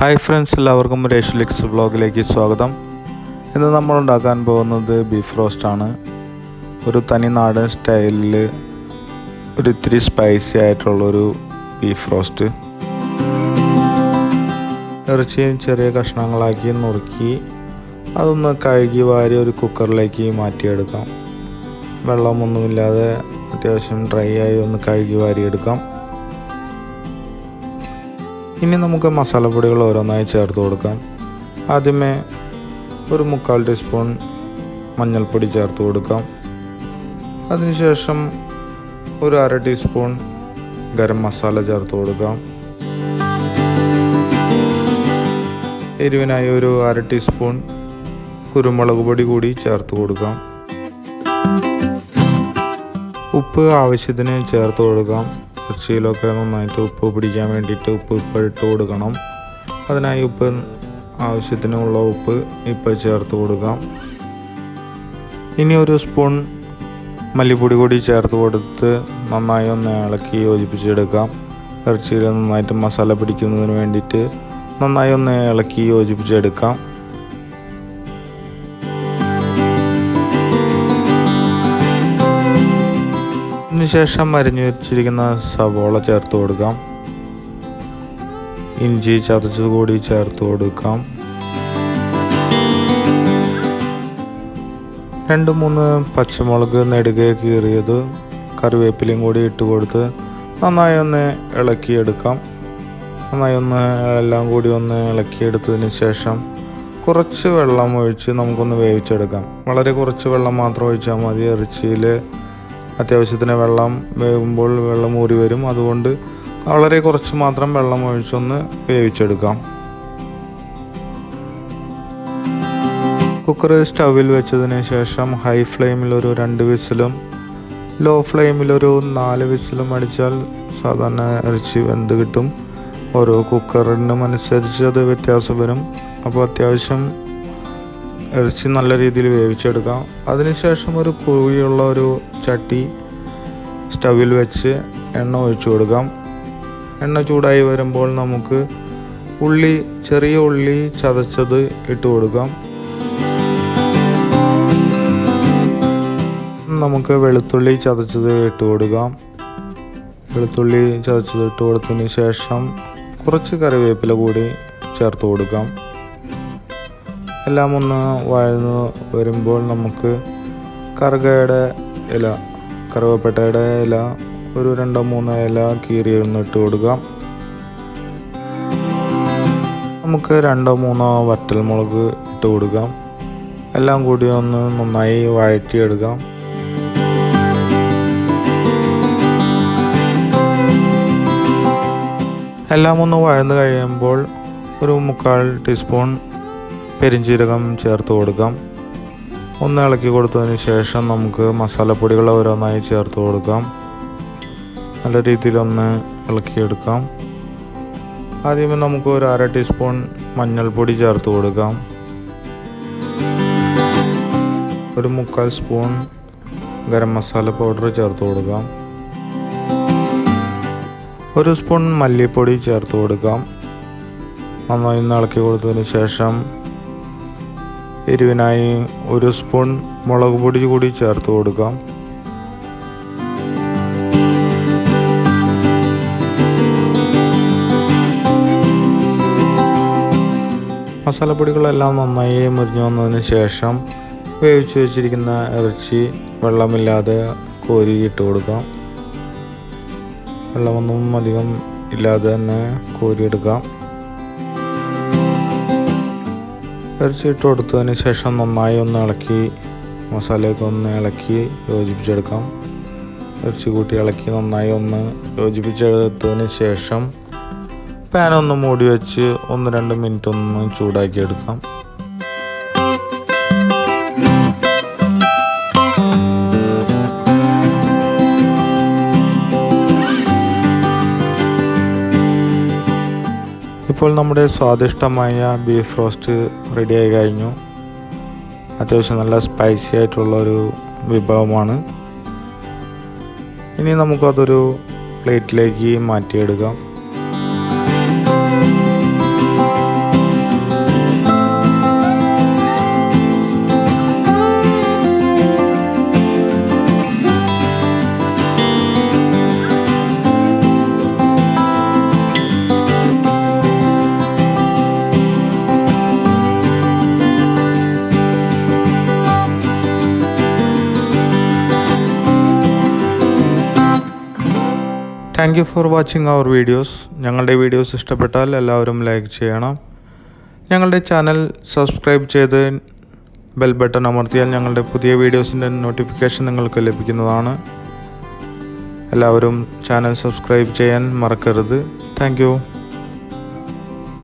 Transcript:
Hi friends, എല്ലാവർക്കും RedChilly വ്ളോഗിലേക്ക് സ്വാഗതം. ഇന്ന് നമ്മൾ ഉണ്ടാക്കാൻ പോകുന്നത് ബീഫ് റോസ്റ്റ് ആണ്. ഒരു തനി നാടൻ സ്റ്റൈലിൽ ഒരു ഇത്തിരി സ്പൈസി ആയിട്ടുള്ളൊരു ബീഫ് റോസ്റ്റ്. ഇറച്ചിയും ചെറിയ കഷ്ണങ്ങളാക്കി നുറുക്കി അതൊന്ന് കഴുകി വാരി ഒരു കുക്കറിലേക്ക് മാറ്റിയെടുക്കാം. വെള്ളമൊന്നുമില്ലാതെ അത്യാവശ്യം ഡ്രൈ ആയി ഒന്ന് കഴുകി വാരിയെടുക്കാം. ഇനി നമുക്ക് മസാലപ്പൊടികൾ ഓരോന്നായി ചേർത്ത് കൊടുക്കാം. ആദ്യമേ ഒരു 3/4 ടീസ്പൂൺ മഞ്ഞൾപ്പൊടി ചേർത്ത് കൊടുക്കാം. അതിനുശേഷം ഒരു 1/2 ടീസ്പൂൺ ഗരം മസാല ചേർത്ത് കൊടുക്കാം. എരിവിനായി ഒരു 1/2 ടീസ്പൂൺ കുരുമുളക് പൊടി കൂടി ചേർത്ത് കൊടുക്കാം. ഉപ്പ് ആവശ്യത്തിന് ചേർത്ത് കൊടുക്കാം. ഇറച്ചിയിലൊക്കെ നന്നായിട്ട് ഉപ്പ് പിടിക്കാൻ വേണ്ടിയിട്ട് ഉപ്പ് ഇട്ട് കൊടുക്കണം. അതിനായി ഉപ്പ് ആവശ്യത്തിനുള്ള ഉപ്പ് ഇപ്പോൾ ചേർത്ത് കൊടുക്കാം. ഇനി ഒരു സ്പൂൺ മല്ലിപ്പൊടി കൂടി ചേർത്ത് കൊടുത്ത് നന്നായി ഒന്ന് ഇളക്കി യോജിപ്പിച്ചെടുക്കാം. ഇറച്ചിയിൽ നന്നായിട്ട് മസാല പിടിക്കുന്നതിന് വേണ്ടിയിട്ട് നന്നായി ഒന്ന് ഇളക്കി യോജിപ്പിച്ചെടുക്കാം. അതിനുശേഷം അരിഞ്ഞു വെച്ചിരിക്കുന്ന സവോള ചേർത്ത് കൊടുക്കാം. ഇഞ്ചി ചതച്ചത് കൂടി ചേർത്ത് കൊടുക്കാം. 2-3 പച്ചമുളക് നെടുകെ കീറിയത്, കറിവേപ്പിലയും കൂടി ഇട്ട് കൊടുത്ത് നന്നായി ഒന്ന് ഇളക്കിയെടുക്കാം. നന്നായി ഒന്ന് എല്ലാം കൂടി ഒന്ന് ഇളക്കിയെടുത്തതിന് ശേഷം കുറച്ച് വെള്ളം ഒഴിച്ച് നമുക്കൊന്ന് വേവിച്ചെടുക്കാം. വളരെ കുറച്ച് വെള്ളം മാത്രം ഒഴിച്ചാൽ മതി. ഇറച്ചിയിൽ അത്യാവശ്യത്തിന് വെള്ളം വേകുമ്പോൾ വെള്ളം ഊറി വരും. അതുകൊണ്ട് വളരെ കുറച്ച് മാത്രം വെള്ളം ഒഴിച്ചൊന്ന് വേവിച്ചെടുക്കാം. കുക്കർ സ്റ്റൗവിൽ വെച്ചതിന് ശേഷം ഹൈ ഫ്ലെയിമിൽ ഒരു 2 വിസിലും ലോ ഫ്ലെയിമിൽ ഒരു 4 വിസിലും അടിച്ചാൽ സാധാരണ ഇറച്ചി വെന്ത് കിട്ടും. ഓരോ കുക്കറിനും അനുസരിച്ച് അത് വ്യത്യാസം വരും. അപ്പോൾ അത്യാവശ്യം ഇറച്ചി നല്ല രീതിയിൽ വേവിച്ചെടുക്കാം. അതിനുശേഷം ഒരു കുഴിയുള്ള ഒരു ചട്ടി സ്റ്റൗവിൽ വെച്ച് എണ്ണ ഒഴിച്ചു കൊടുക്കാം. എണ്ണ ചൂടായി വരുമ്പോൾ നമുക്ക് ചെറിയ ഉള്ളി ചതച്ചത് ഇട്ട് കൊടുക്കാം. നമുക്ക് വെളുത്തുള്ളി ചതച്ചത് ഇട്ട് കൊടുക്കാം. വെളുത്തുള്ളി ചതച്ചത് ഇട്ട് കൊടുത്തതിന് ശേഷം കുറച്ച് കറിവേപ്പില കൂടി ചേർത്ത് കൊടുക്കാം. എല്ലാം ഒന്ന് വഴന്ന് വരുമ്പോൾ നമുക്ക് കറുവപ്പട്ടയുടെ ഇല ഒരു 2-3 ഇല കീറിയൊന്ന് ഇട്ട് കൊടുക്കാം. നമുക്ക് 2-3 വറ്റൽമുളക് ഇട്ട് കൊടുക്കാം. എല്ലാം കൂടി ഒന്ന് നന്നായി വഴറ്റിയെടുക്കാം. എല്ലാം ഒന്ന് വഴന്ന് കഴിയുമ്പോൾ ഒരു 3/4 ടീസ്പൂൺ പെരിഞ്ജീരകം ചേർത്ത് കൊടുക്കാം. ഒന്ന് ഇളക്കി കൊടുത്തതിന് ശേഷം നമുക്ക് മസാലപ്പൊടികൾ ഓരോന്നായി ചേർത്ത് കൊടുക്കാം. നല്ല രീതിയിലൊന്ന് ഇളക്കിയെടുക്കാം. ആദ്യമേ നമുക്ക് ഒരു 1/2 ടീസ്പൂൺ മഞ്ഞൾപ്പൊടി ചേർത്ത് കൊടുക്കാം. ഒരു 3/4 സ്പൂൺ ഗരം മസാല പൗഡർ ചേർത്ത് കൊടുക്കാം. ഒരു സ്പൂൺ മല്ലിപ്പൊടി ചേർത്ത് കൊടുക്കാം. നന്നായി ഒന്ന് ഇളക്കി കൊടുത്തതിന് ശേഷം എരിവിനായി ഒരു സ്പൂൺ മുളക് പൊടി കൂടി ചേർത്ത് കൊടുക്കാം. മസാലപ്പൊടികളെല്ലാം നന്നായി മുരിഞ്ഞു വന്നതിന് ശേഷം വേവിച്ച് വെച്ചിരിക്കുന്ന ഇറച്ചി വെള്ളമില്ലാതെ കോരി ഇട്ട് കൊടുക്കാം. വെള്ളമൊന്നും അധികം ഇല്ലാതെ തന്നെ കോരിയെടുക്കാം. ഇറച്ചി ഇട്ട് കൊടുത്തതിന് ശേഷം നന്നായി ഒന്ന് ഇളക്കി മസാലയൊക്കെ ഒന്ന് ഇളക്കി യോജിപ്പിച്ചെടുക്കാം. ഇറച്ചി കൂട്ടി ഇളക്കി നന്നായി ഒന്ന് യോജിപ്പിച്ചെടുത്തതിന് ശേഷം പാൻ ഒന്ന് മൂടി വെച്ച് 1-2 മിനിറ്റ് ഒന്ന് ചൂടാക്കിയെടുക്കാം. ഇപ്പോൾ നമ്മുടെ സ്വാദിഷ്ടമായ ബീഫ് റോസ്റ്റ് റെഡിയായി കഴിഞ്ഞു. അത്യാവശ്യം നല്ല സ്പൈസി ആയിട്ടുള്ളൊരു വിഭവമാണ്. ഇനി നമുക്കതൊരു പ്ലേറ്റിലേക്ക് മാറ്റിയെടുക്കാം. Thank you for watching our videos. ഞങ്ങളുടെ വീഡിയോസ് ഇഷ്ടപ്പെട്ടാൽ എല്ലാവരും ലൈക്ക് ചെയ്യണം. ഞങ്ങളുടെ ചാനൽ സബ്സ്ക്രൈബ് ചെയ്ത് ബെൽ ബട്ടൺ അമർത്തിയാൽ ഞങ്ങളുടെ പുതിയ വീഡിയോസിൻ്റെ നോട്ടിഫിക്കേഷൻ നിങ്ങൾക്ക് ലഭിക്കുന്നതാണ്. എല്ലാവരും ചാനൽ സബ്സ്ക്രൈബ് ചെയ്യാൻ മറക്കരുത്. Thank you.